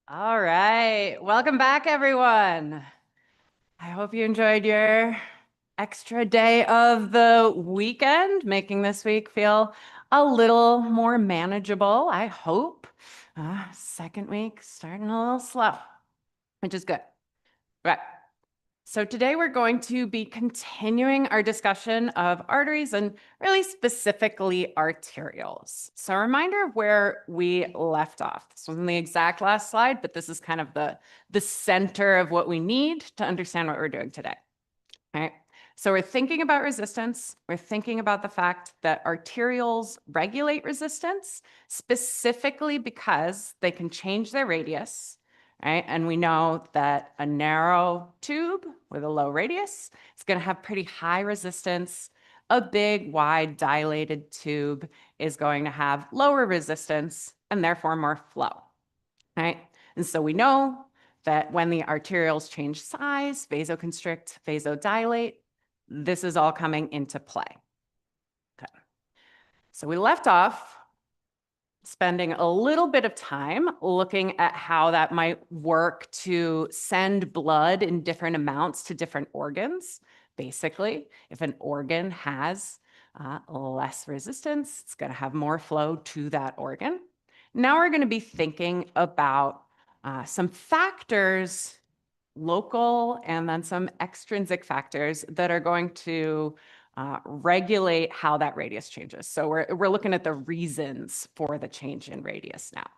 All right. Welcome back, everyone. I hope you enjoyed your extra day of the weekend, making this week feel a little more manageable, I hope. Second week starting a little slow, which is good. Right. So today we're going to be continuing our discussion of arteries and really specifically arterioles. So a reminder of where we left off. This wasn't the exact last slide, but this is kind of the center of what we need to understand what we're doing today. All right. So we're thinking about resistance. We're thinking about the fact that arterioles regulate resistance specifically because they can change their radius, right? And we know that a narrow tube with a low radius is going to have pretty high resistance. A big, wide, dilated tube is going to have lower resistance and therefore more flow, right? And so we know that when the arterioles change size, vasoconstrict, vasodilate, this is all coming into play. Okay. So we left off spending a little bit of time looking at how that might work to send blood in different amounts to different organs. Basically, if an organ has less resistance, it's going to have more flow to that organ. Now we're going to be thinking about some factors, local and then some extrinsic factors that are going to regulate how that radius changes. So we're looking at the reasons for the change in radius now.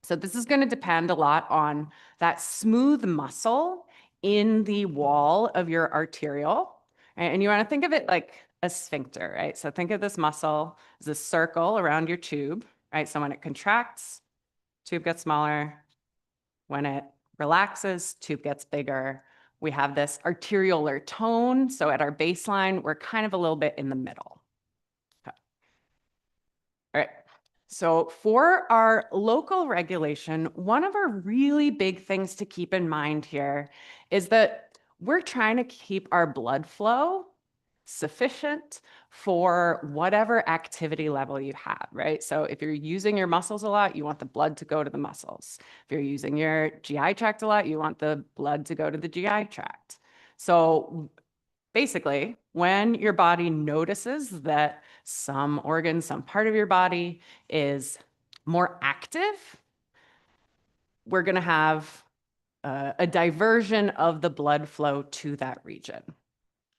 So this is going to depend a lot on that smooth muscle in the wall of your arteriole. Right? And you want to think of it like a sphincter, right? So think of this muscle as a circle around your tube, right? So when it contracts, tube gets smaller. When it relaxes, tube gets bigger. We have this arteriolar tone. So at our baseline, we're kind of a little bit in the middle. Okay. All right. So for our local regulation, one of our really big things to keep in mind here is that we're trying to keep our blood flow sufficient for whatever activity level you have, right? So if you're using your muscles a lot, you want the blood to go to the muscles. If you're using your GI tract a lot, you want the blood to go to the GI tract. So basically, when your body notices that some organ, some part of your body is more active, we're going to have a diversion of the blood flow to that region.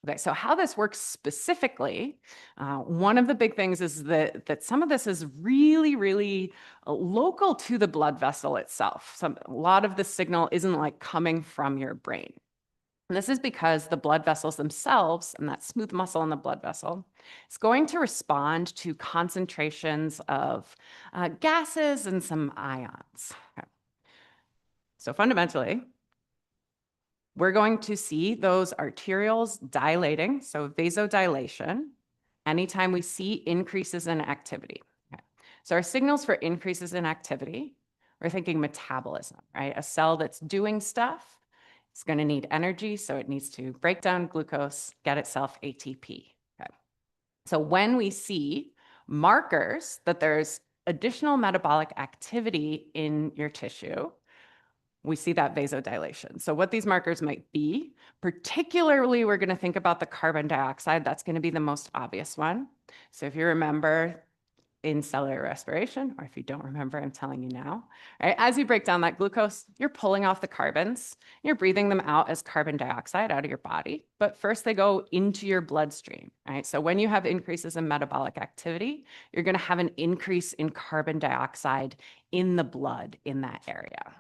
Okay, so how this works specifically, one of the big things is that some of this is really, really local to the blood vessel itself. A lot of the signal isn't like coming from your brain. And this is because the blood vessels themselves and that smooth muscle in the blood vessel is going to respond to concentrations of gases and some ions. Okay. So fundamentally, we're going to see those arterioles dilating, so vasodilation, anytime we see increases in activity. Okay. So our signals for increases in activity, we're thinking metabolism, right? A cell that's doing stuff is going to need energy, so it needs to break down glucose, get itself ATP. Okay. So when we see markers that there's additional metabolic activity in your tissue, we see that vasodilation. So what these markers might be, particularly we're going to think about the carbon dioxide. That's going to be the most obvious one. So if you remember in cellular respiration, or if you don't remember, I'm telling you now, right? As you break down that glucose, you're pulling off the carbons, you're breathing them out as carbon dioxide out of your body, but first they go into your bloodstream, right? So when you have increases in metabolic activity, you're going to have an increase in carbon dioxide in the blood in that area.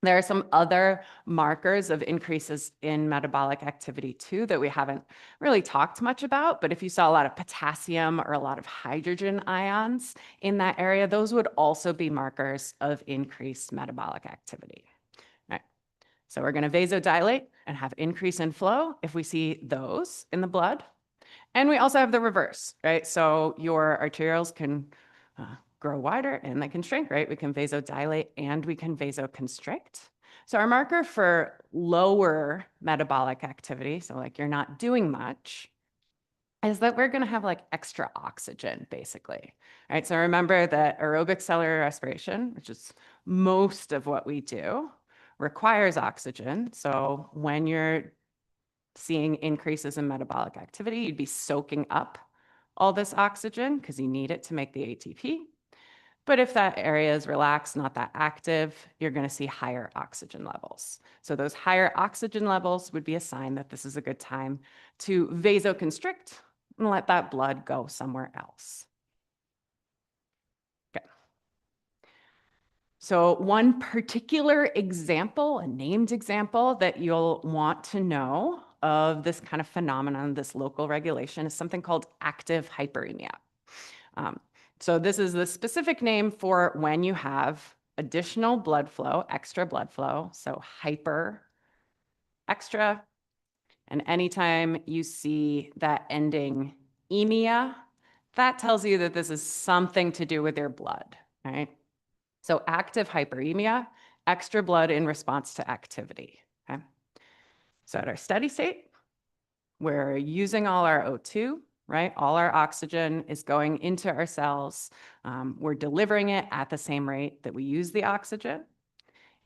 There are some other markers of increases in metabolic activity too that we haven't really talked much about, but if you saw a lot of potassium or a lot of hydrogen ions in that area, those would also be markers of increased metabolic activity. Right. So we're going to vasodilate and have increase in flow if we see those in the blood. And we also have the reverse, right? So your arterioles can grow wider and they can shrink, right? We can vasodilate and we can vasoconstrict. So our marker for lower metabolic activity, so like you're not doing much, is that we're going to have like extra oxygen, basically. Right? So remember that aerobic cellular respiration, which is most of what we do requires oxygen. So when you're seeing increases in metabolic activity, you'd be soaking up all this oxygen because you need it to make the ATP. But if that area is relaxed, not that active, you're going to see higher oxygen levels. So those higher oxygen levels would be a sign that this is a good time to vasoconstrict and let that blood go somewhere else. Okay. So one particular example, a named example that you'll want to know of this kind of phenomenon, this local regulation, is something called active hyperemia. So this is the specific name for when you have additional blood flow, extra blood flow, so hyper, extra, and anytime you see that ending emia, that tells you that this is something to do with your blood, right? So active hyperemia, extra blood in response to activity, okay? So at our steady state, we're using all our O2, right? All our oxygen is going into our cells. We're delivering it at the same rate that we use the oxygen.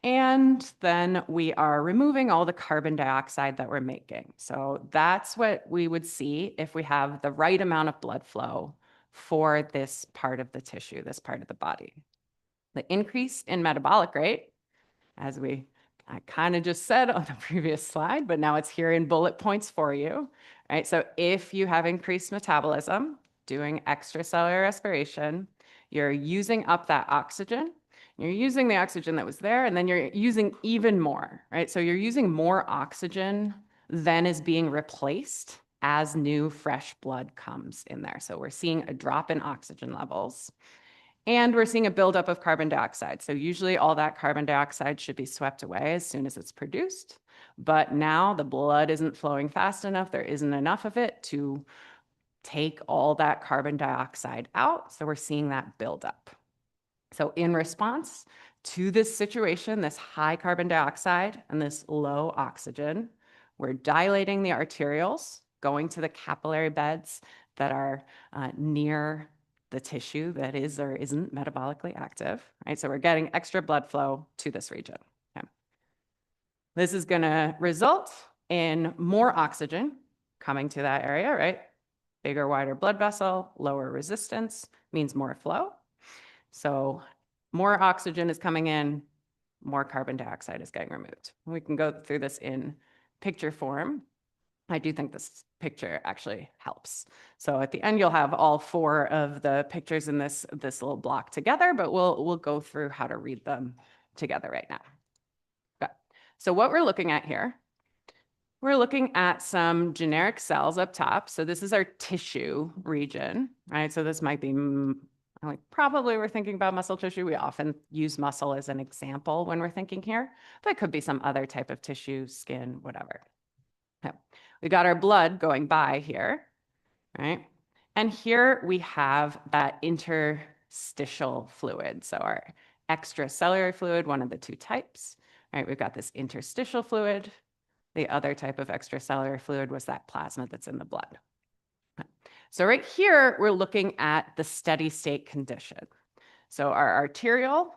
And then we are removing all the carbon dioxide that we're making. So that's what we would see if we have the right amount of blood flow for this part of the tissue, this part of the body. The increase in metabolic rate, as I kind of just said on the previous slide, but now it's here in bullet points for you, right? So if you have increased metabolism, doing extracellular respiration, you're using up that oxygen, you're using the oxygen that was there, and then you're using even more, right? So you're using more oxygen than is being replaced as new fresh blood comes in there. So we're seeing a drop in oxygen levels. And we're seeing a buildup of carbon dioxide. So usually all that carbon dioxide should be swept away as soon as it's produced. But now the blood isn't flowing fast enough. There isn't enough of it to take all that carbon dioxide out. So we're seeing that buildup. So in response to this situation, this high carbon dioxide and this low oxygen, we're dilating the arterioles, going to the capillary beds that are near the tissue that is or isn't metabolically active, right? So we're getting extra blood flow to this region. Okay. This is going to result in more oxygen coming to that area, right? Bigger, wider blood vessel, lower resistance means more flow. So more oxygen is coming in, more carbon dioxide is getting removed. We can go through this in picture form. I do think this picture actually helps. So at the end, you'll have all four of the pictures in this little block together, but we'll go through how to read them together right now. Okay. So what we're looking at here, we're looking at some generic cells up top. So this is our tissue region, right? So this might be, probably we're thinking about muscle tissue. We often use muscle as an example when we're thinking here, but it could be some other type of tissue, skin, whatever. Okay. We got our blood going by here, right? And here we have that interstitial fluid. So our extracellular fluid, one of the two types, right? We've got this interstitial fluid. The other type of extracellular fluid was that plasma that's in the blood. So right here, we're looking at the steady state condition. So our arteriole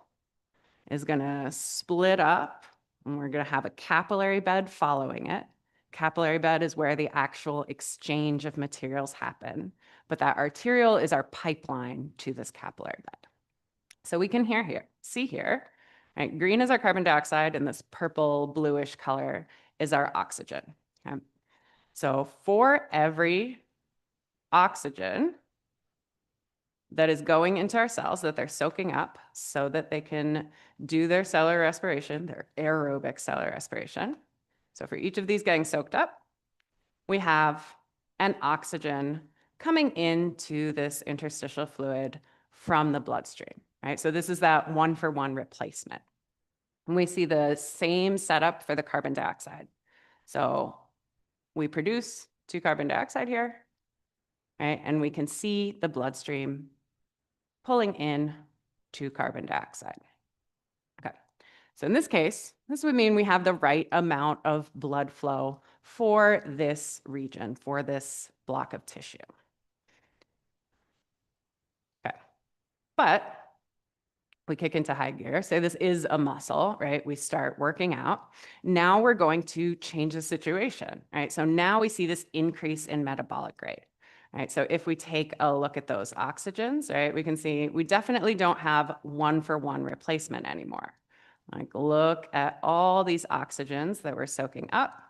is going to split up, and we're going to have a capillary bed following it. Capillary bed is where the actual exchange of materials happen, but that arteriole is our pipeline to this capillary bed. So we can see here, right? Green is our carbon dioxide, and this purple bluish color is our oxygen. Okay? So for every oxygen that is going into our cells that they're soaking up so that they can do their cellular respiration, their aerobic cellular respiration. So for each of these getting soaked up, we have an oxygen coming into this interstitial fluid from the bloodstream, right? So this is that one-for-one replacement. And we see the same setup for the carbon dioxide. So we produce 2 carbon dioxide here, right? And we can see the bloodstream pulling in 2 carbon dioxide. Okay, so in this case, this would mean we have the right amount of blood flow for this region, for this block of tissue. Okay, but we kick into high gear. Say this is a muscle, right? We start working out. Now we're going to change the situation, right? So now we see this increase in metabolic rate, right? So if we take a look at those oxygens, right, we can see we definitely don't have one-for-one replacement anymore. Like, look at all these oxygens that we're soaking up,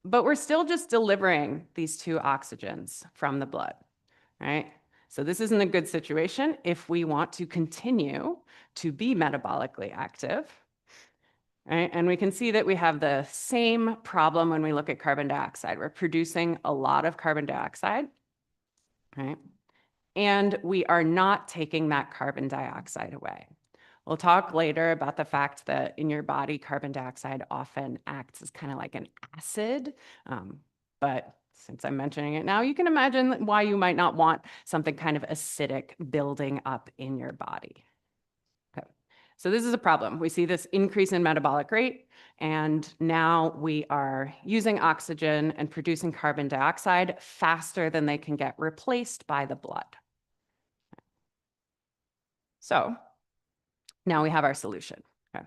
but we're still just delivering these 2 oxygens from the blood, right? So this isn't a good situation if we want to continue to be metabolically active, right? And we can see that we have the same problem when we look at carbon dioxide. We're producing a lot of carbon dioxide, right? And we are not taking that carbon dioxide away. We'll talk later about the fact that in your body, carbon dioxide often acts as kind of like an acid, but since I'm mentioning it now, you can imagine why you might not want something kind of acidic building up in your body. Okay. So this is a problem. We see this increase in metabolic rate, and now we are using oxygen and producing carbon dioxide faster than they can get replaced by the blood. So now we have our solution. Okay.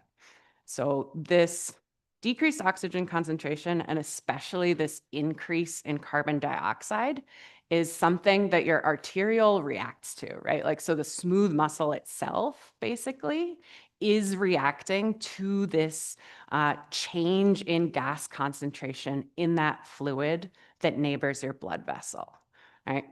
So this decreased oxygen concentration, and especially this increase in carbon dioxide, is something that your arteriole reacts to, right? Like, so the smooth muscle itself basically is reacting to this change in gas concentration in that fluid that neighbors your blood vessel, right?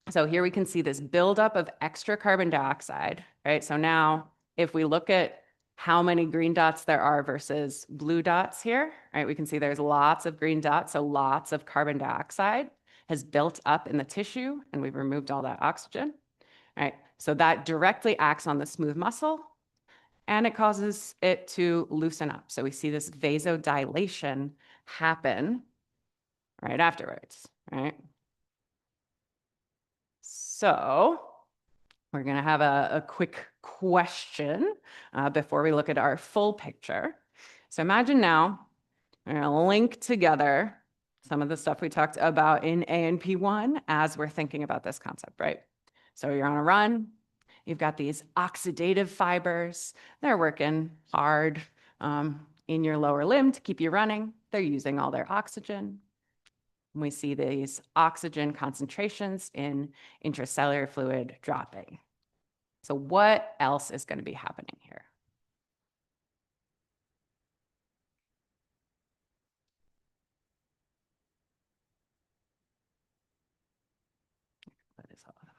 So here we can see this buildup of extra carbon dioxide, right? So now if we look at how many green dots there are versus blue dots here, right? We can see there's lots of green dots, so lots of carbon dioxide has built up in the tissue, and we've removed all that oxygen, right? So that directly acts on the smooth muscle, and it causes it to loosen up. So we see this vasodilation happen right afterwards, right? So we're going to have a quick question before we look at our full picture. So imagine now we're going to link together some of the stuff we talked about in A&P 1 as we're thinking about this concept, right? So you're on a run. You've got these oxidative fibers. They're working hard in your lower limb to keep you running. They're using all their oxygen. We see these oxygen concentrations in intracellular fluid dropping. So what else is going to be happening here? That is all of them.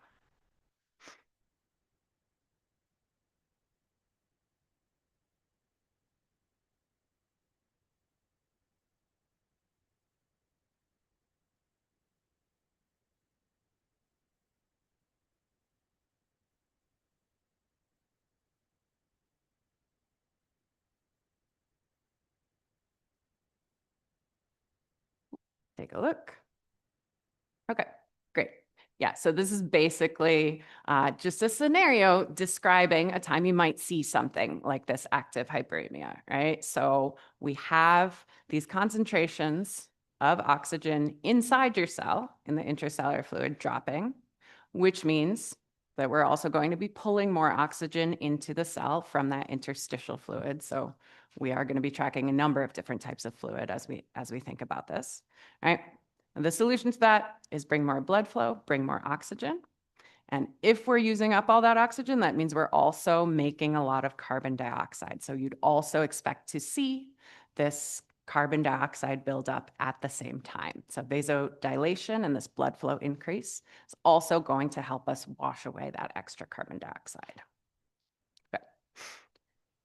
Take a look. Okay, great. Yeah, so this is basically just a scenario describing a time you might see something like this active hyperemia, right? So we have these concentrations of oxygen inside your cell in the intracellular fluid dropping, which means that we're also going to be pulling more oxygen into the cell from that interstitial fluid. So we are going to be tracking a number of different types of fluid as we think about this, right? And the solution to that is bring more blood flow, bring more oxygen. And if we're using up all that oxygen, that means we're also making a lot of carbon dioxide. So you'd also expect to see this carbon dioxide buildup at the same time. So vasodilation and this blood flow increase is also going to help us wash away that extra carbon dioxide. Okay.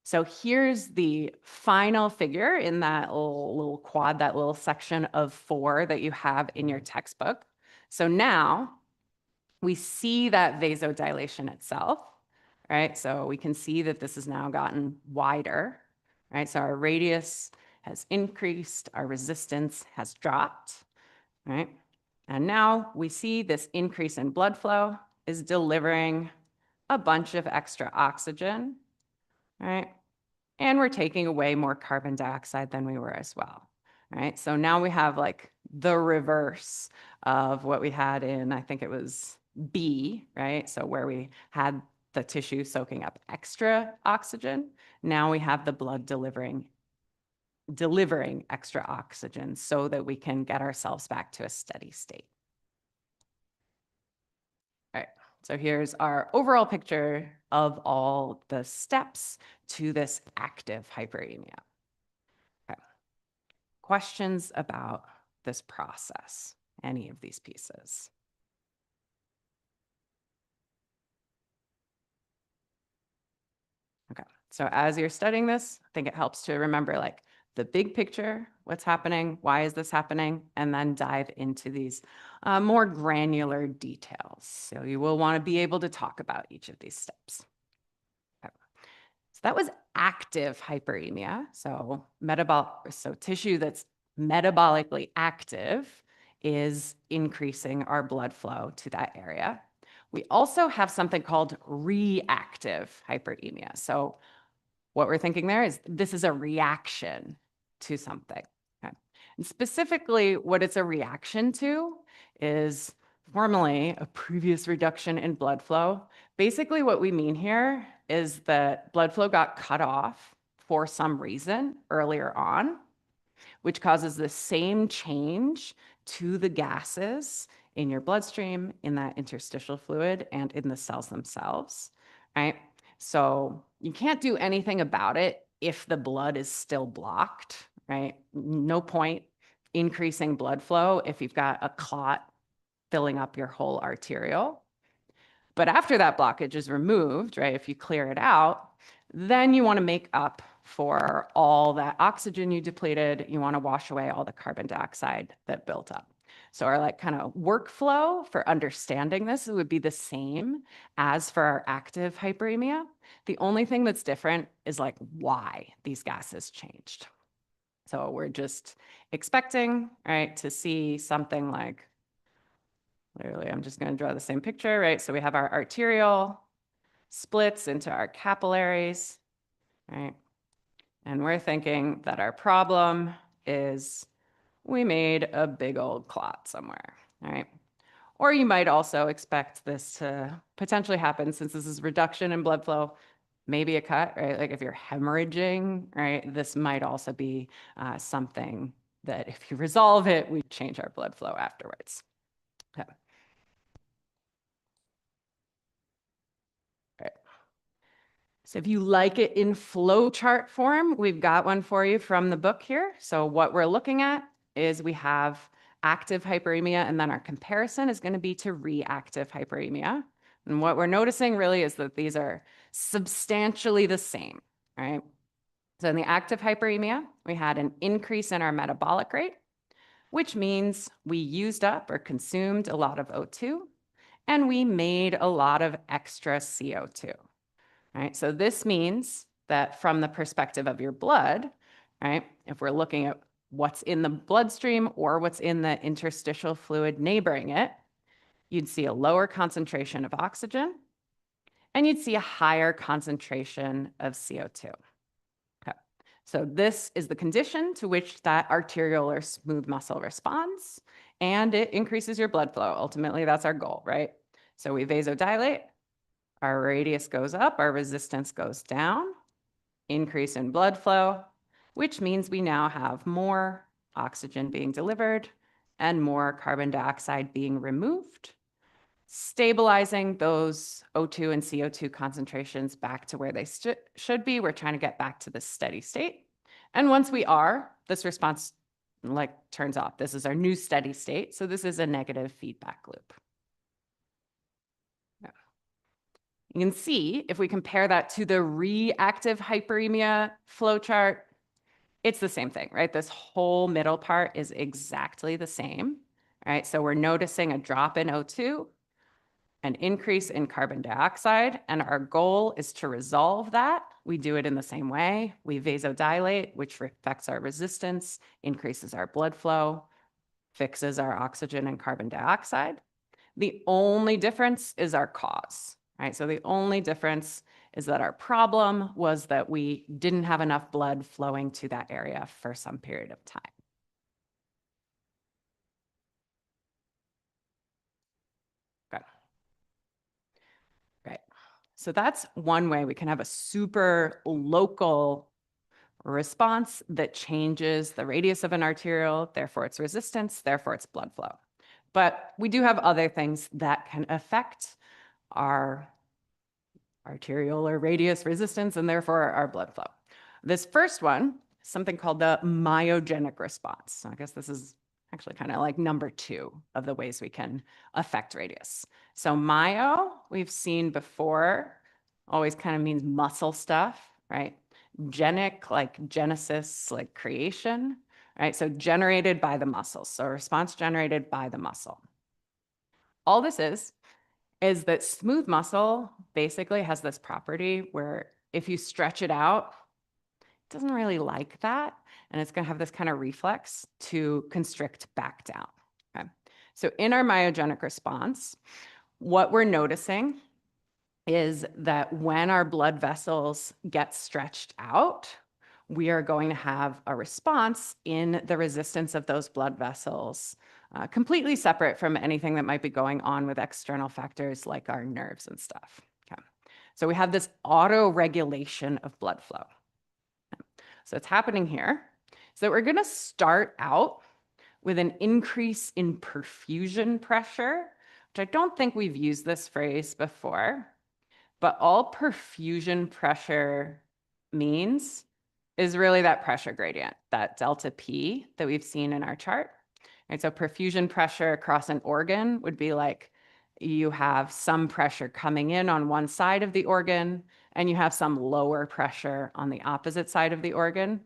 So here's the final figure in that little quad, that little section of 4 that you have in your textbook. So now we see that vasodilation itself, right? So we can see that this has now gotten wider, right? So our radius has increased, our resistance has dropped, right? And now we see this increase in blood flow is delivering a bunch of extra oxygen, right? And we're taking away more carbon dioxide than we were as well, right? So now we have like the reverse of what we had in, I think it was B, right? So where we had the tissue soaking up extra oxygen. Now we have the blood delivering extra oxygen so that we can get ourselves back to a steady state. All right, so here's our overall picture of all the steps to this active hyperemia. Okay. Questions about this process, any of these pieces? Okay, so as you're studying this, I think it helps to remember like the big picture, what's happening, why is this happening, and then dive into these more granular details. So you will want to be able to talk about each of these steps. Okay. So that was active hyperemia. So tissue that's metabolically active is increasing our blood flow to that area. We also have something called reactive hyperemia. So what we're thinking there is this is a reaction to something. Okay? And specifically, what it's a reaction to is formally a previous reduction in blood flow. Basically, what we mean here is that blood flow got cut off for some reason earlier on, which causes the same change to the gases in your bloodstream, in that interstitial fluid, and in the cells themselves, right? So you can't do anything about it if the blood is still blocked, right? No point increasing blood flow if you've got a clot filling up your whole arteriole. But after that blockage is removed, right, if you clear it out, then you want to make up for all that oxygen you depleted. You want to wash away all the carbon dioxide that built up. So our like kind of workflow for understanding this would be the same as for our active hyperemia. The only thing that's different is like why these gases changed. So we're just expecting, right, to see something like, literally, I'm just going to draw the same picture, right? So we have our arteriole splits into our capillaries, right? And we're thinking that our problem is we made a big old clot somewhere, right? Or you might also expect this to potentially happen since this is reduction in blood flow, maybe a cut, right? Like if you're hemorrhaging, right? This might also be something that if you resolve it, we change our blood flow afterwards. Okay. All right. So if you like it in flow chart form, we've got one for you from the book here. So what we're looking at is we have active hyperemia, and then our comparison is going to be to reactive hyperemia. And what we're noticing really is that these are substantially the same, right? So in the active hyperemia, we had an increase in our metabolic rate, which means we used up or consumed a lot of O2, and we made a lot of extra CO2. Right? So this means that from the perspective of your blood, right, if we're looking at what's in the bloodstream or what's in the interstitial fluid neighboring it, you'd see a lower concentration of oxygen and you'd see a higher concentration of CO2. Okay. So this is the condition to which that arteriolar smooth muscle responds, and it increases your blood flow. Ultimately, that's our goal, right? So we vasodilate, our radius goes up, our resistance goes down, increase in blood flow, which means we now have more oxygen being delivered and more carbon dioxide being removed, stabilizing those O2 and CO2 concentrations back to where they should be. We're trying to get back to the steady state. And once we are, this response like turns off. This is our new steady state. So this is a negative feedback loop. You can see if we compare that to the reactive hyperemia flowchart, it's the same thing, right? This whole middle part is exactly the same, right? So we're noticing a drop in O2, an increase in carbon dioxide, and our goal is to resolve that. We do it in the same way. We vasodilate, which affects our resistance, increases our blood flow, fixes our oxygen and carbon dioxide. The only difference is our cause, right? So the only difference is that our problem was that we didn't have enough blood flowing to that area for some period of time. Okay. Right. So that's one way we can have a super local response that changes the radius of an arteriole, therefore its resistance, therefore its blood flow. But we do have other things that can affect our arteriole or radius resistance and therefore our blood flow. This first one is something called the myogenic response. So I guess this is actually kind of like number 2 of the ways we can affect radius. So myo, we've seen before, always kind of means muscle stuff, right? Genic, like genesis, like creation, right? So generated by the muscle. So response generated by the muscle. All this is that smooth muscle basically has this property where if you stretch it out, it doesn't really like that. And it's going to have this kind of reflex to constrict back down. Okay. So in our myogenic response, what we're noticing is that when our blood vessels get stretched out, we are going to have a response in the resistance of those blood vessels, completely separate from anything that might be going on with external factors like our nerves and stuff. Okay. So we have this auto-regulation of blood flow. So it's happening here. So we're going to start out with an increase in perfusion pressure, which I don't think we've used this phrase before, but all perfusion pressure means is really that pressure gradient, that delta P that we've seen in our chart. Right, so perfusion pressure across an organ would be like you have some pressure coming in on one side of the organ and you have some lower pressure on the opposite side of the organ.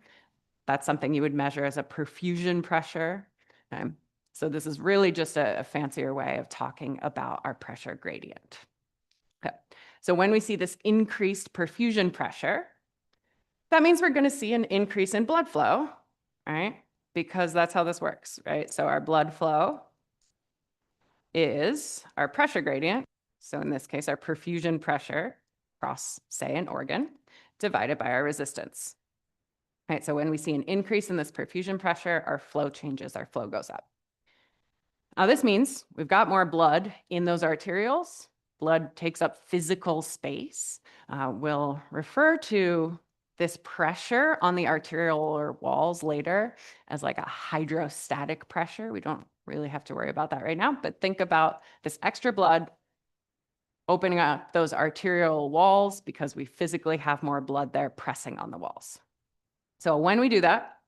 That's something you would measure as a perfusion pressure. So this is really just a fancier way of talking about our pressure gradient. Okay. So when we see this increased perfusion pressure, that means we're going to see an increase in blood flow, right? Because that's how this works, right? So our blood flow is our pressure gradient. So in this case, our perfusion pressure across, say, an organ divided by our resistance. Right, so when we see an increase in this perfusion pressure, our flow changes, our flow goes up. Now this means we've got more blood in those arterioles. Blood takes up physical space. We'll refer to this pressure on the arteriolar walls later as like a hydrostatic pressure. We don't really have to worry about that right now, but think about this extra blood opening up those arterial walls because we physically have more blood there pressing on the walls. So when we do that,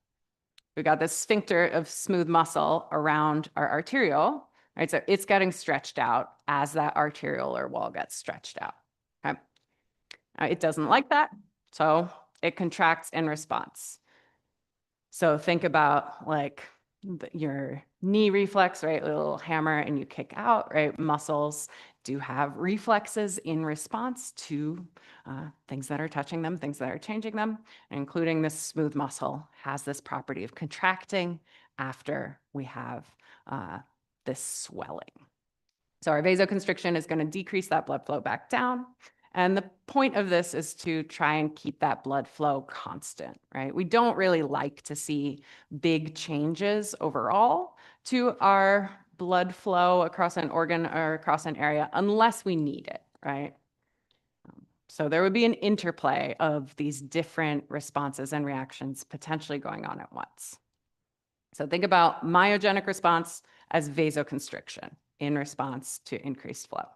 we've got this sphincter of smooth muscle around our arteriole, right? So it's getting stretched out as that arteriolar wall gets stretched out. Okay. It doesn't like that, so it contracts in response. So think about like your knee reflex, right? A little hammer and you kick out, right? Muscles do have reflexes in response to things that are touching them, things that are changing them, including this smooth muscle has this property of contracting after we have this swelling. So our vasoconstriction is going to decrease that blood flow back down. And the point of this is to try and keep that blood flow constant, right? We don't really like to see big changes overall to our blood flow across an organ or across an area unless we need it, right? So there would be an interplay of these different responses and reactions potentially going on at once. So think about myogenic response as vasoconstriction in response to increased flow.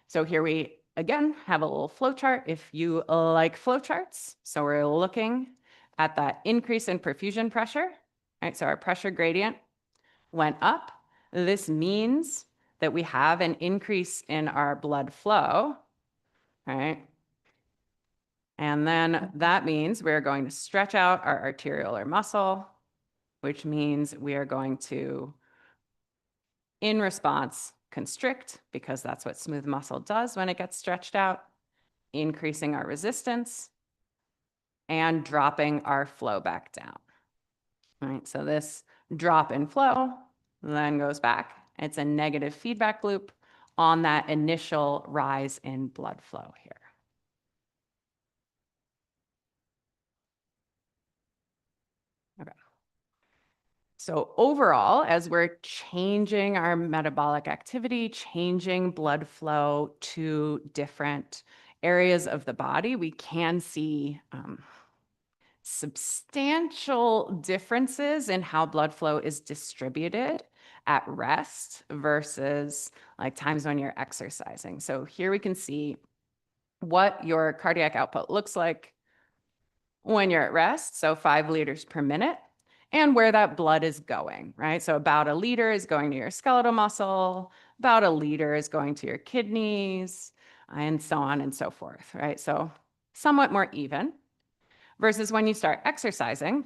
So here we, again, have a little flow chart if you like flow charts. So we're looking at that increase in perfusion pressure, right? So our pressure gradient went up. This means that we have an increase in our blood flow, right? And then that means we're going to stretch out our arteriolar muscle, which means we are going to, in response, constrict, because that's what smooth muscle does when it gets stretched out, increasing our resistance and dropping our flow back down. All right, so this drop in flow then goes back. It's a negative feedback loop on that initial rise in blood flow here. Okay. So overall, as we're changing our metabolic activity, changing blood flow to different areas of the body, we can see substantial differences in how blood flow is distributed at rest versus like times when you're exercising. So here we can see what your cardiac output looks like when you're at rest, so 5 liters per minute, and where that blood is going, right? So about a liter is going to your skeletal muscle, about a liter is going to your kidneys, and so on and so forth, right? So somewhat more even. Versus when you start exercising,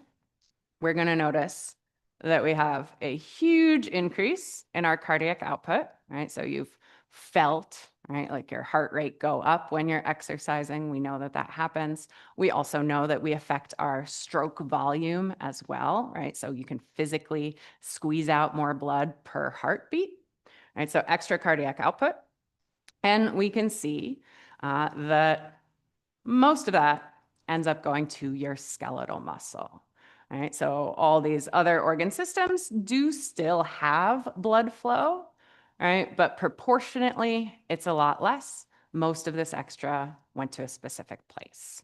we're going to notice that we have a huge increase in our cardiac output, right? So you've felt, right, like your heart rate go up when you're exercising. We know that that happens. We also know that we affect our stroke volume as well, right? So you can physically squeeze out more blood per heartbeat, right? So extra cardiac output. And we can see that most of that ends up going to your skeletal muscle. Right? So all these other organ systems do still have blood flow, right? But proportionately, it's a lot less. Most of this extra went to a specific place.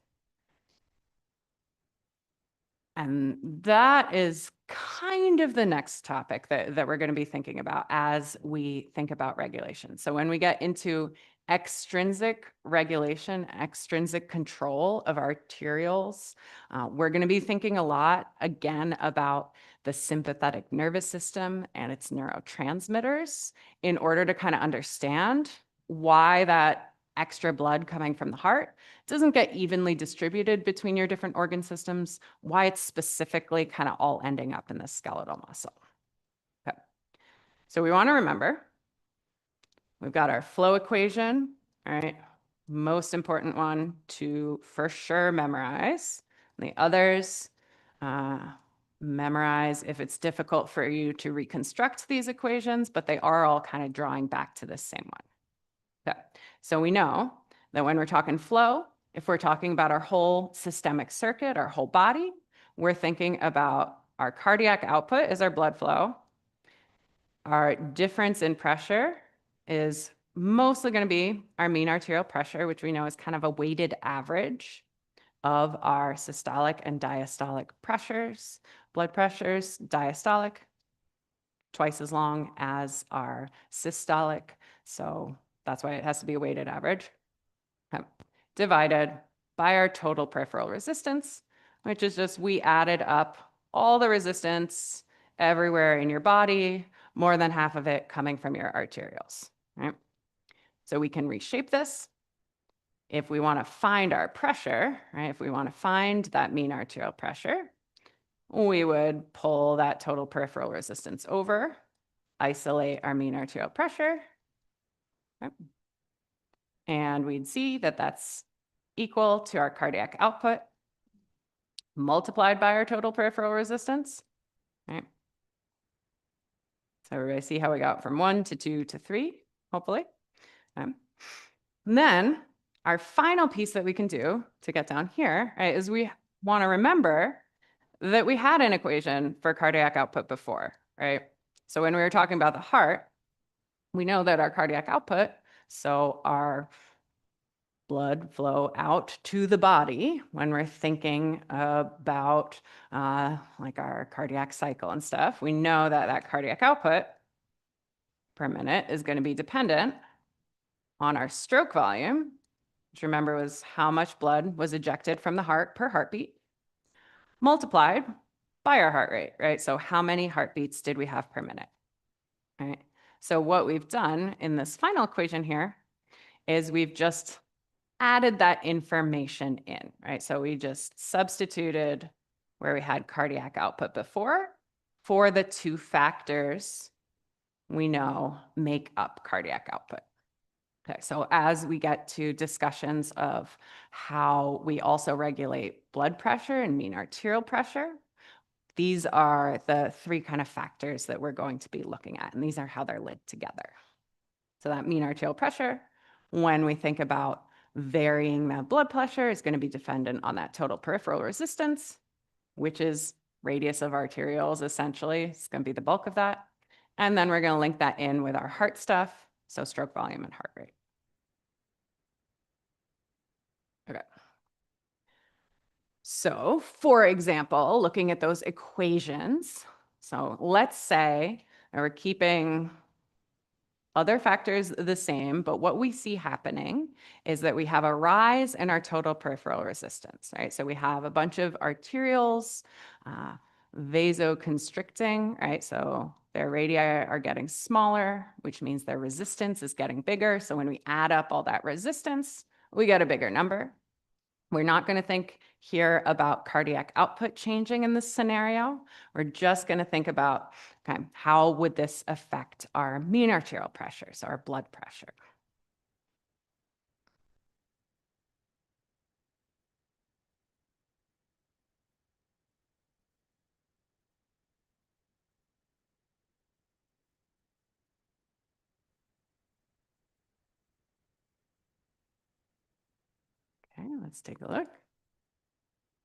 And that is kind of the next topic that we're going to be thinking about as we think about regulation. So when we get into extrinsic regulation, extrinsic control of arterioles, we're going to be thinking a lot, again, about the sympathetic nervous system and its neurotransmitters in order to kind of understand why that extra blood coming from the heart doesn't get evenly distributed between your different organ systems, why it's specifically kind of all ending up in the skeletal muscle. Okay. So we want to remember, we've got our flow equation, all right? Most important one to for sure memorize. The others, memorize if it's difficult for you to reconstruct these equations, but they are all kind of drawing back to the same one. Okay. So we know that when we're talking flow, if we're talking about our whole systemic circuit, our whole body, we're thinking about our cardiac output is our blood flow. Our difference in pressure is mostly going to be our mean arterial pressure, which we know is kind of a weighted average of our systolic and diastolic pressures. Blood pressures, diastolic, twice as long as our systolic. So that's why it has to be a weighted average. Okay. Divided by our total peripheral resistance, which is just we added up all the resistance everywhere in your body, more than half of it coming from your arterioles. Right? So we can reshape this. If we want to find our pressure, right? If we want to find that mean arterial pressure, we would pull that total peripheral resistance over, isolate our mean arterial pressure, right? And we'd see that that's equal to our cardiac output multiplied by our total peripheral resistance, right? So everybody see how we got from 1 to 2 to 3, hopefully. And then our final piece that we can do to get down here, right, is we want to remember that we had an equation for cardiac output before, right? So when we were talking about the heart, we know that our cardiac output, so our blood flow out to the body when we're thinking about like our cardiac cycle and stuff, we know that that cardiac output per minute is going to be dependent on our stroke volume, which remember was how much blood was ejected from the heart per heartbeat, multiplied by our heart rate, right? So how many heartbeats did we have per minute, right? So what we've done in this final equation here is we've just added that information in, right? So we just substituted where we had cardiac output before for the two factors we know make up cardiac output. Okay, so as we get to discussions of how we also regulate blood pressure and mean arterial pressure, these are the three kind of factors that we're going to be looking at, and these are how they're linked together. So that mean arterial pressure, when we think about varying that blood pressure, is going to be dependent on that total peripheral resistance, which is radius of arterioles, essentially. It's going to be the bulk of that. And then we're going to link that in with our heart stuff, so stroke volume and heart rate. Okay. So, for example, looking at those equations, so let's say we're keeping other factors the same, but what we see happening is that we have a rise in our total peripheral resistance, right? So we have a bunch of arterioles vasoconstricting, right? So their radii are getting smaller, which means their resistance is getting bigger. So when we add up all that resistance, we get a bigger number. We're not going to think here about cardiac output changing in this scenario. We're just going to think about, okay, how would this affect our mean arterial pressure, so our blood pressure. Okay, let's take a look.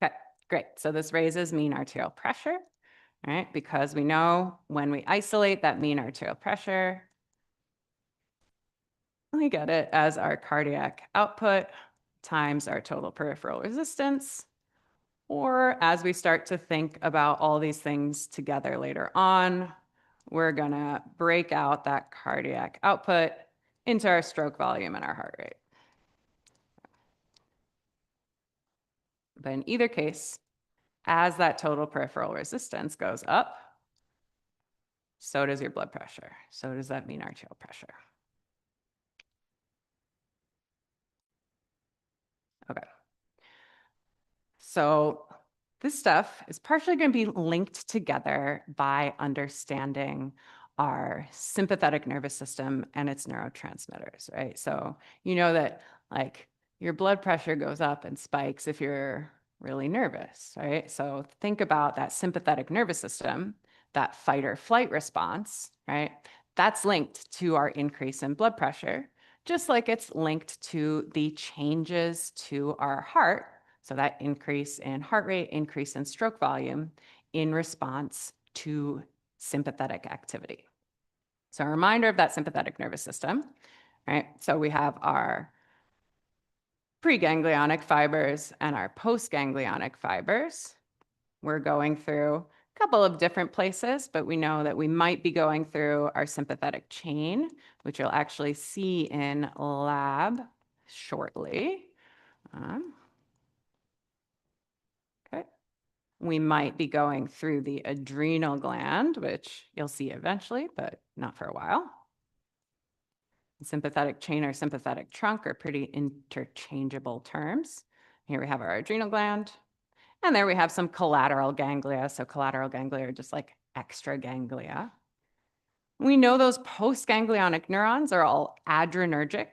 Okay, great. So this raises mean arterial pressure, right? Because we know when we isolate that mean arterial pressure, we get it as our cardiac output times our total peripheral resistance. Or as we start to think about all these things together later on, we're going to break out that cardiac output into our stroke volume and our heart rate. But in either case, as that total peripheral resistance goes up, so does your blood pressure. So does that mean arterial pressure. Okay. So this stuff is partially going to be linked together by understanding our sympathetic nervous system and its neurotransmitters, right? So you know that like your blood pressure goes up and spikes if you're really nervous, right? So think about that sympathetic nervous system, that fight or flight response, right? That's linked to our increase in blood pressure, just like it's linked to the changes to our heart. So that increase in heart rate, increase in stroke volume in response to sympathetic activity. So a reminder of that sympathetic nervous system, right? So we have our preganglionic fibers and our postganglionic fibers. We're going through a couple of different places, but we know that we might be going through our sympathetic chain, which you'll actually see in lab shortly. Okay. We might be going through the adrenal gland, which you'll see eventually, but not for a while. Sympathetic chain or sympathetic trunk are pretty interchangeable terms. Here we have our adrenal gland, and there we have some collateral ganglia. So collateral ganglia are just like extra ganglia. We know those postganglionic neurons are all adrenergic,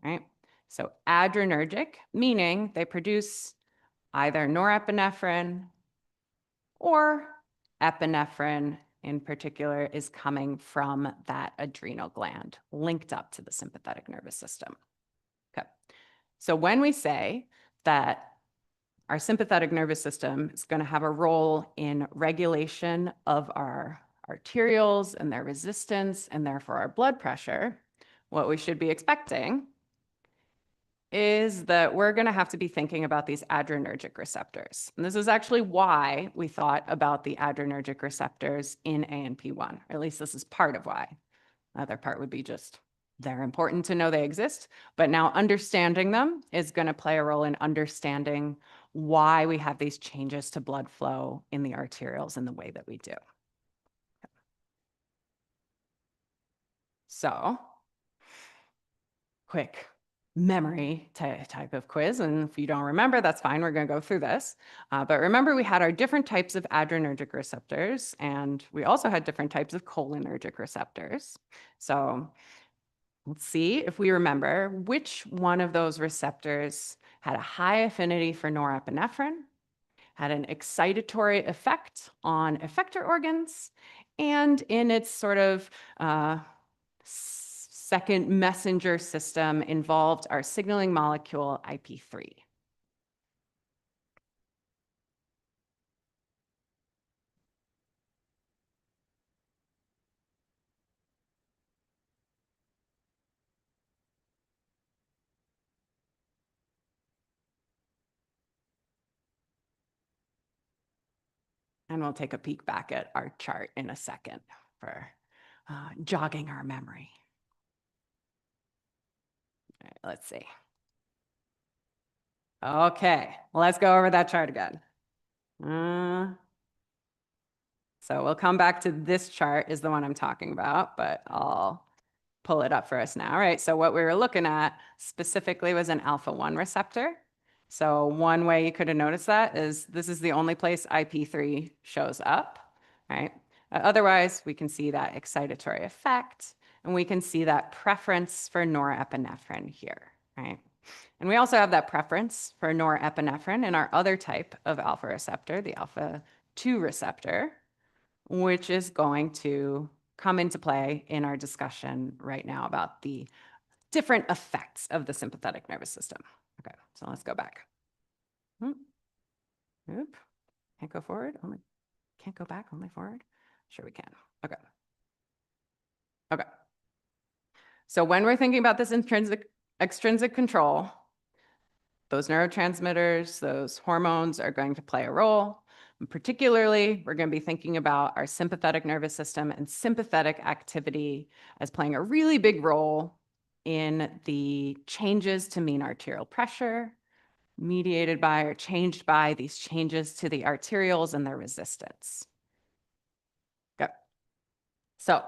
right? So adrenergic, meaning they produce either norepinephrine or epinephrine in particular is coming from that adrenal gland linked up to the sympathetic nervous system. Okay. So when we say that our sympathetic nervous system is going to have a role in regulation of our arterioles and their resistance and therefore our blood pressure, what we should be expecting is that we're going to have to be thinking about these adrenergic receptors. And this is actually why we thought about the adrenergic receptors in A&P1, or at least this is part of why. The other part would be just they're important to know they exist, but now understanding them is going to play a role in understanding why we have these changes to blood flow in the arterioles in the way that we do. So, quick memory type of quiz. And if you don't remember, that's fine. We're going to go through this. But remember, we had our different types of adrenergic receptors, and we also had different types of cholinergic receptors. So let's see if we remember which one of those receptors had a high affinity for norepinephrine, had an excitatory effect on effector organs, and in its sort of second messenger system involved our signaling molecule IP3. And we'll take a peek back at our chart in a second for jogging our memory. All right, let's see. Okay, let's go over that chart again. So we'll come back to this chart is the one I'm talking about, but I'll pull it up for us now, right? So what we were looking at specifically was an alpha-1 receptor. So one way you could have noticed that is this is the only place IP3 shows up, right? Otherwise, we can see that excitatory effect, and we can see that preference for norepinephrine here, right? And we also have that preference for norepinephrine in our other type of alpha receptor, the alpha-2 receptor, which is going to come into play in our discussion right now about the different effects of the sympathetic nervous system. Okay, so let's go back. Oop, can't go forward, can't go back, only forward? Sure we can, okay. Okay, so when we're thinking about this extrinsic control, those neurotransmitters, those hormones are going to play a role. And particularly, we're going to be thinking about our sympathetic nervous system and sympathetic activity as playing a really big role in the changes to mean arterial pressure, mediated by or changed by these changes to the arterioles and their resistance. Okay. So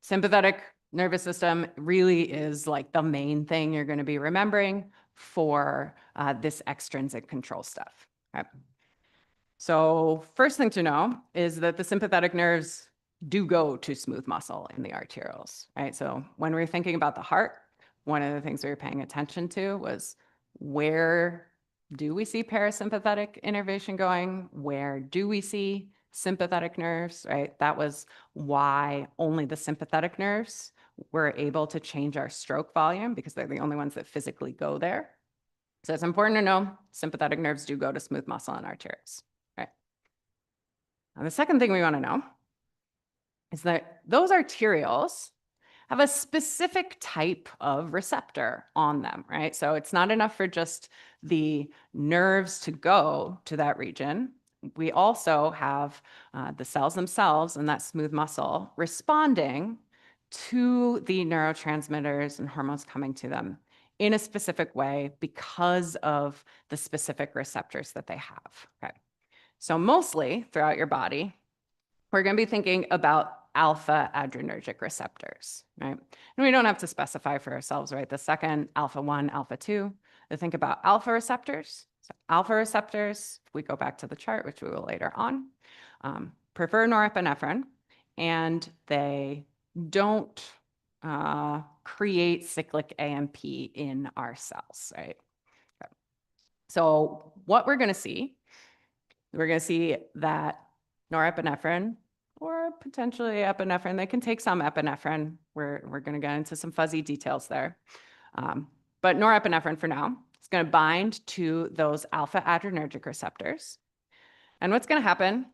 sympathetic nervous system really is like the main thing you're going to be remembering for this extrinsic control stuff. Okay. So first thing to know is that the sympathetic nerves do go to smooth muscle in the arterioles, right? So when we're thinking about the heart, one of the things we were paying attention to was where do we see parasympathetic innervation going? Where do we see sympathetic nerves, right? That was why only the sympathetic nerves were able to change our stroke volume because they're the only ones that physically go there. So it's important to know sympathetic nerves do go to smooth muscle and arteries, right? Now, the second thing we want to know is that those arterioles have a specific type of receptor on them, right? So it's not enough for just the nerves to go to that region. We also have the cells themselves and that smooth muscle responding to the neurotransmitters and hormones coming to them in a specific way because of the specific receptors that they have. Okay. So mostly throughout your body, we're going to be thinking about alpha adrenergic receptors, right? And we don't have to specify for ourselves, right? The second, alpha-1, alpha-2, to think about alpha receptors. So alpha receptors, if we go back to the chart, which we will later on, prefer norepinephrine, and they don't create cyclic A&P in our cells, right? Okay. So what we're going to see that norepinephrine or potentially epinephrine, they can take some epinephrine. We're going to get into some fuzzy details there. But norepinephrine for now is going to bind to those alpha adrenergic receptors. And what's going to happen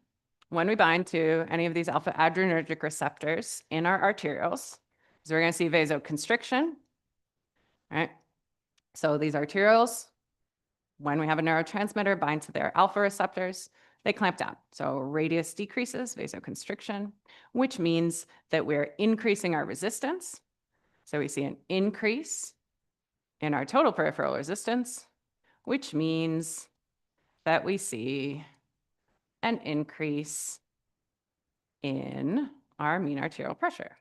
when we bind to any of these alpha adrenergic receptors in our arterioles is we're going to see vasoconstriction, right? So these arterioles, when we have a neurotransmitter bind to their alpha receptors, they clamp down. So radius decreases, vasoconstriction, which means that we're increasing our resistance. So we see an increase in our total peripheral resistance, which means that we see an increase in our mean arterial pressure.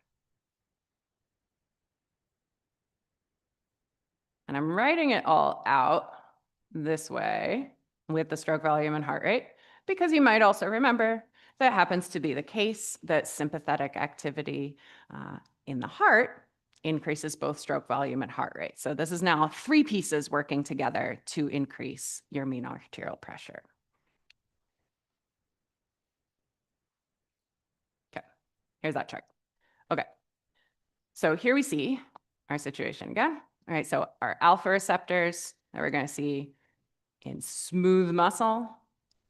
And I'm writing it all out this way with the stroke volume and heart rate, because you might also remember that happens to be the case that sympathetic activity in the heart increases both stroke volume and heart rate. So this is now three pieces working together to increase your mean arterial pressure. Okay, here's that chart. Okay, so here we see our situation again. All right, so our alpha receptors that we're going to see in smooth muscle,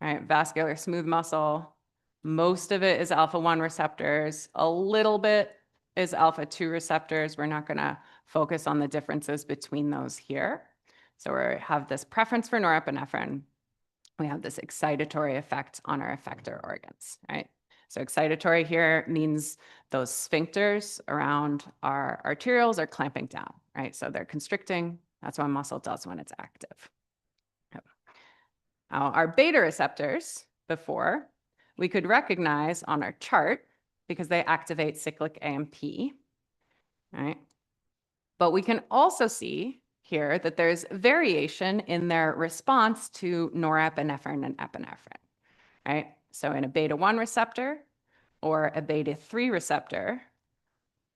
right? Vascular smooth muscle. Most of it is alpha-1 receptors. A little bit is alpha-2 receptors. We're not going to focus on the differences between those here. So we have this preference for norepinephrine. we have this excitatory effect on our effector organs, right? So excitatory here means those sphincters around our arterioles are clamping down, right? So they're constricting. That's what muscle does when it's active. Now, our beta receptors before, we could recognize on our chart because they activate cyclic A&P, right? But we can also see here that there's variation in their response to norepinephrine and epinephrine, right? So in a beta-1 receptor or a beta-3 receptor,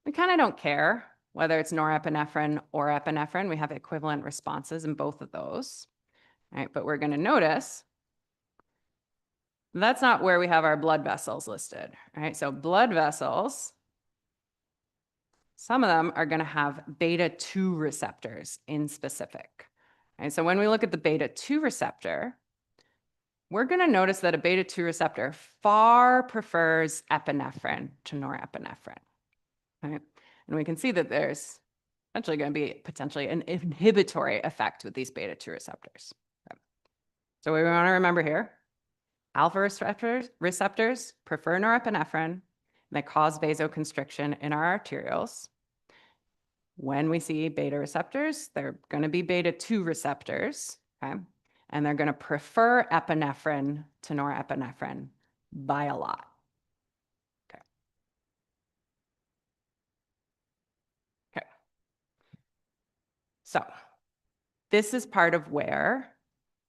we kind of don't care whether it's norepinephrine or epinephrine. We have equivalent responses in both of those, right? But we're going to notice that's not where we have our blood vessels listed, right? So blood vessels, some of them are going to have beta-2 receptors in specific. And so when we look at the beta-2 receptor, we're going to notice that a beta-2 receptor far prefers epinephrine to norepinephrine, right? And we can see that there's actually going to be potentially an inhibitory effect with these beta-2 receptors. Okay. So what we want to remember here, alpha receptors prefer norepinephrine, and they cause vasoconstriction in our arterioles. When we see beta receptors, they're going to be beta-2 receptors, okay? And they're going to prefer epinephrine to norepinephrine by a lot. Okay. Okay. So this is part of where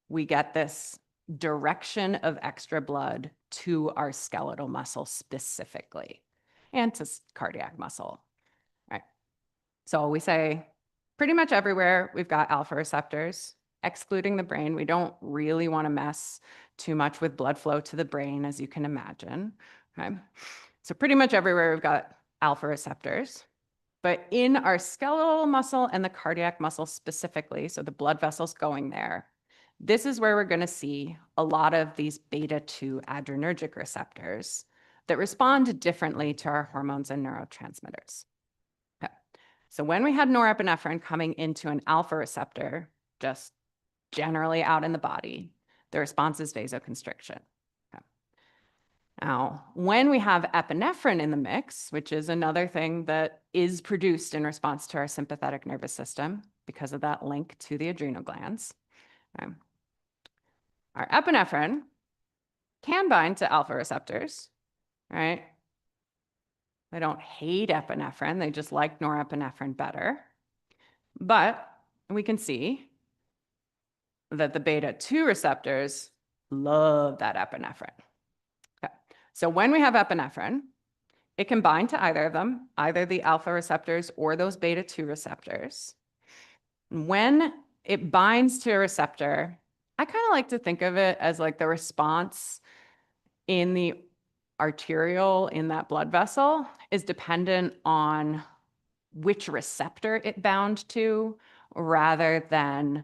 we get this direction of extra blood to our skeletal muscle specifically and to cardiac muscle, right? So we say pretty much everywhere we've got alpha receptors, excluding the brain. We don't really want to mess too much with blood flow to the brain, as you can imagine, okay? So pretty much everywhere we've got alpha receptors. But in our skeletal muscle and the cardiac muscle specifically, so the blood vessels going there, this is where we're going to see a lot of these beta-2 adrenergic receptors that respond differently to our hormones and neurotransmitters. Okay. So when we had norepinephrine coming into an alpha receptor, just generally out in the body, the response is vasoconstriction. Okay. Now, when we have epinephrine in the mix, which is another thing that is produced in response to our sympathetic nervous system because of that link to the adrenal glands, okay, our epinephrine can bind to alpha receptors, right? They don't hate epinephrine, they just like norepinephrine better. But we can see that the beta-2 receptors love that epinephrine. Okay. So when we have epinephrine, it can bind to either of them, either the alpha receptors or those beta-2 receptors. When it binds to a receptor, I kind of like to think of it as like the response in the arteriole in that blood vessel is dependent on which receptor it bound to rather than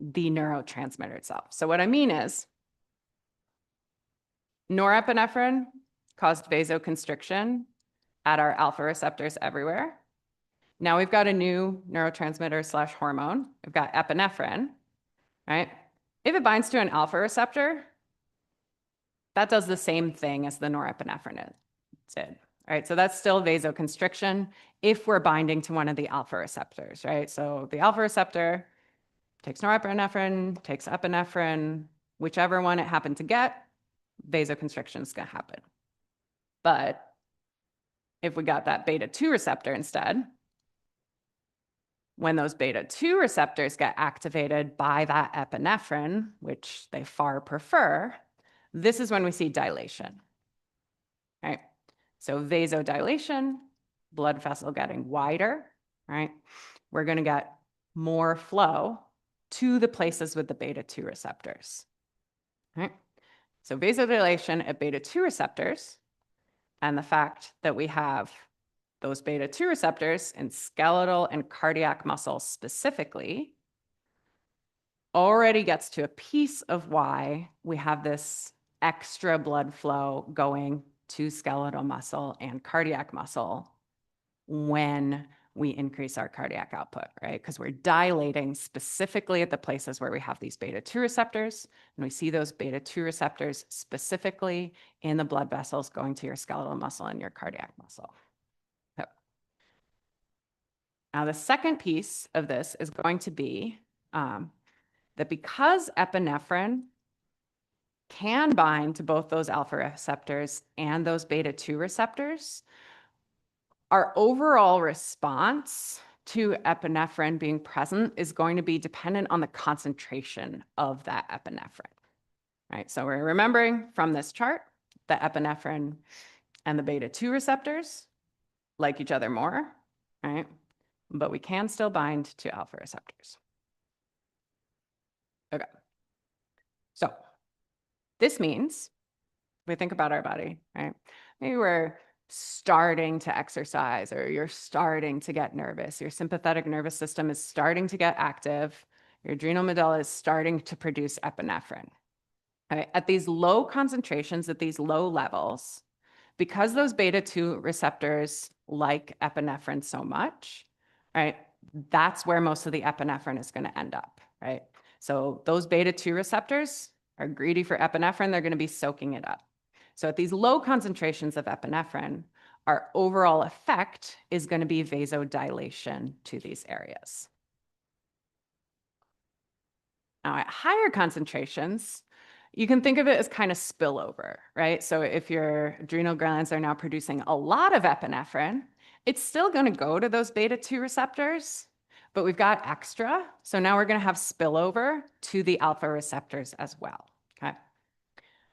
the neurotransmitter itself. So what I mean is norepinephrine caused vasoconstriction at our alpha receptors everywhere. Now we've got a new neurotransmitter slash hormone. We've got epinephrine, right? If it binds to an alpha receptor, that does the same thing as the norepinephrine did, right? So that's still vasoconstriction if we're binding to one of the alpha receptors, right? So the alpha receptor takes norepinephrine, takes epinephrine, whichever one it happened to get, vasoconstriction is going to happen. But if we got that beta-2 receptor instead, when those beta-2 receptors get activated by that epinephrine, which they far prefer, this is when we see dilation, right? So vasodilation, blood vessel getting wider, right? We're going to get more flow to the places with the beta-2 receptors, right? So vasodilation at beta-2 receptors and the fact that we have those beta-2 receptors in skeletal and cardiac muscle specifically already gets to a piece of why we have this extra blood flow going to skeletal muscle and cardiac muscle when we increase our cardiac output, right? Because we're dilating specifically at the places where we have these beta-2 receptors, and we see those beta-2 receptors specifically in the blood vessels going to your skeletal muscle and your cardiac muscle. So, now, the second piece of this is going to be that because epinephrine can bind to both those alpha receptors and those beta-2 receptors, our overall response to epinephrine being present is going to be dependent on the concentration of that epinephrine, right? So we're remembering from this chart that epinephrine and the beta-2 receptors like each other more, right? But we can still bind to alpha receptors. Okay. So this means, if we think about our body, right? Maybe we're starting to exercise, or you're starting to get nervous. Your sympathetic nervous system is starting to get active. Your adrenal medulla is starting to produce epinephrine. Okay? At these low concentrations, at these low levels, because those beta-2 receptors like epinephrine so much, right? That's where most of the epinephrine is going to end up, right? So those beta-2 receptors are greedy for epinephrine. They're going to be soaking it up. So at these low concentrations of epinephrine, our overall effect is going to be vasodilation to these areas. Now, at higher concentrations, you can think of it as kind of spillover, right? So if your adrenal glands are now producing a lot of epinephrine, it's still going to go to those beta-2 receptors, but we've got extra. So now we're going to have spillover to the alpha receptors as well, okay?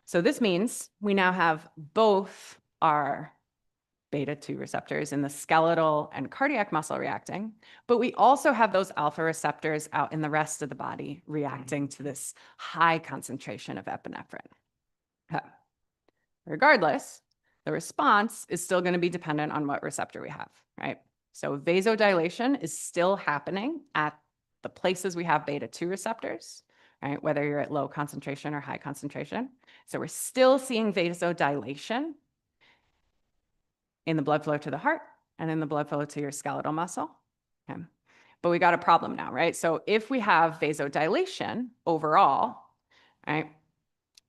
So this means we now have both our beta-2 receptors in the skeletal and cardiac muscle reacting, but we also have those alpha receptors out in the rest of the body reacting to this high concentration of epinephrine. Okay. Regardless, the response is still going to be dependent on what receptor we have, right? So vasodilation is still happening at the places we have beta-2 receptors, right? Whether you're at low concentration or high concentration. So we're still seeing vasodilation in the blood flow to the heart and in the blood flow to your skeletal muscle. Okay. But we got a problem now, right? So if we have vasodilation overall, right,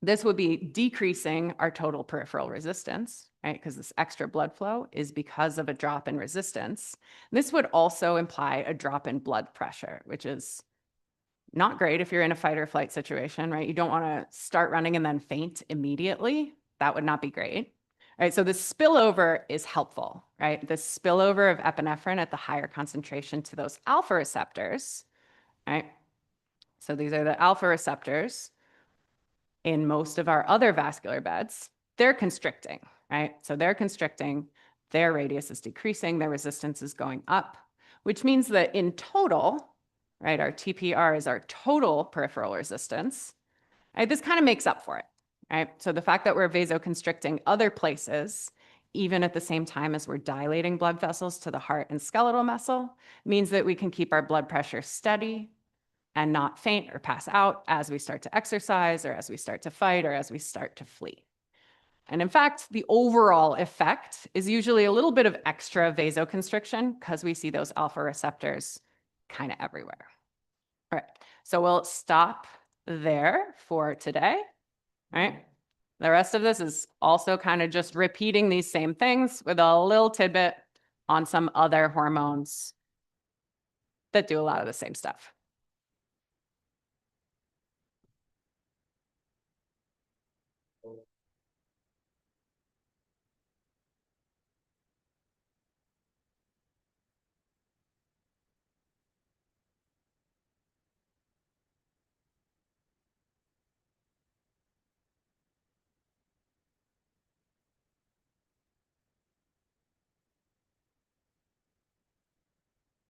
this would be decreasing our total peripheral resistance, right? Because this extra blood flow is because of a drop in resistance. This would also imply a drop in blood pressure, which is not great if you're in a fight or flight situation, right? You don't want to start running and then faint immediately. That would not be great. Right, so the spillover is helpful, right? The spillover of epinephrine at the higher concentration to those alpha receptors, right? So these are the alpha receptors in most of our other vascular beds. They're constricting, right? So they're constricting, their radius is decreasing, their resistance is going up, which means that in total, right, our TPR is our total peripheral resistance, right? This kind of makes up for it. Right? So the fact that we're vasoconstricting other places, even at the same time as we're dilating blood vessels to the heart and skeletal muscle, means that we can keep our blood pressure steady and not faint or pass out as we start to exercise or as we start to fight or as we start to flee. And in fact, the overall effect is usually a little bit of extra vasoconstriction because we see those alpha receptors kind of everywhere. All right, so we'll stop there for today. Right? The rest of this is also kind of just repeating these same things with a little tidbit on some other hormones that do a lot of the same stuff.